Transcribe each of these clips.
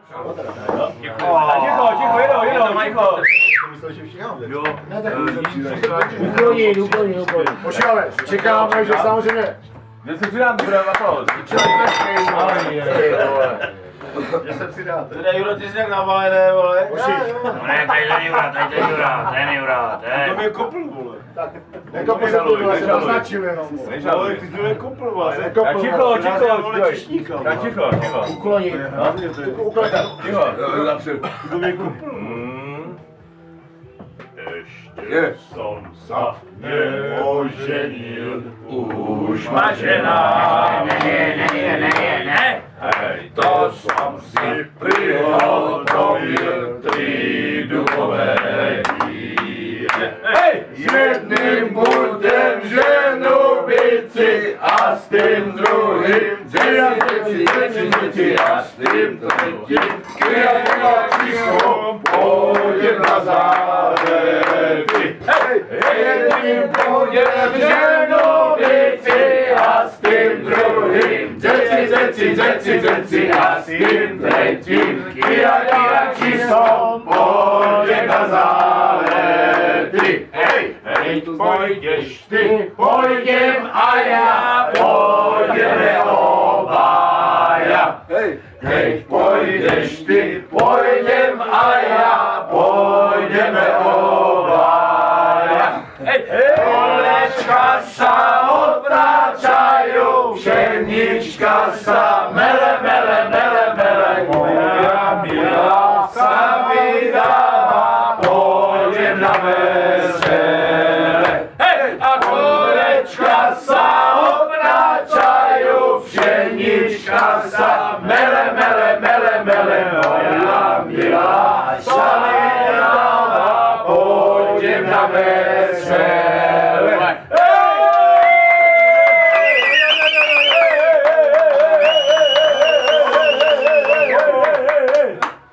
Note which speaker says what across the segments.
Speaker 1: Ticho, jedou.
Speaker 2: Myslel, že všichni máme.
Speaker 1: Jo.
Speaker 2: Ne, tak
Speaker 3: Uklonit.
Speaker 2: Počkáme, čekáme, že samozřejmě...
Speaker 1: Kde se přidám, bude na to.
Speaker 2: Že se přidáte.
Speaker 4: Teda Juro, ty jsi jak navalené, vole.
Speaker 3: Ne, tady ten Jura.
Speaker 4: To mě kopl, vole.
Speaker 2: Jako pořadu, se naznačil jenom.
Speaker 4: Ale ty jsi mě kopl, vole.
Speaker 1: Ticho.
Speaker 3: Uklonit.
Speaker 4: To mě kopl.
Speaker 1: Ještě
Speaker 4: Som sa neoženil.
Speaker 1: už má žena.
Speaker 3: Ne.
Speaker 1: Hej, to som si prihotovil 3 dubové víře. Hej! Jedným budem ženu bici a s tím druhým děti a s tím třetím květičkom půjdem na zádety. Hej! Jedným budem ženu bici a s tím druhým děti a s tím třetím květičkom půjdem na zádety. Hej, půjdeš ty, půjdem a já, půjdeme obaja. Hej, půjdeš ty, půjdem a já, půjdeme obaja. Kolečka sa odvracajú, pšenička sa mele, moja milá sa vydáva, pôjdem na vesele. A kolečka sa odvracajú, pšenička sa mele, moja milá sa vydáva, pôjdem na vesele.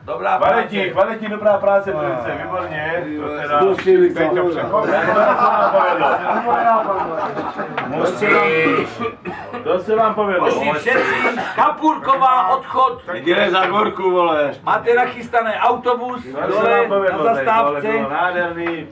Speaker 4: Dobrá práce.
Speaker 1: Valentín, dobrá práce, velice, výborně. To se vám povedlo.
Speaker 4: Musí všetci, Kapurková, odchod.
Speaker 1: Nedělej za gorku, vole.
Speaker 4: Máte nachystané autobus,
Speaker 1: To se
Speaker 4: dole
Speaker 1: vám povedlo,
Speaker 4: na zastávce.
Speaker 1: nádherný.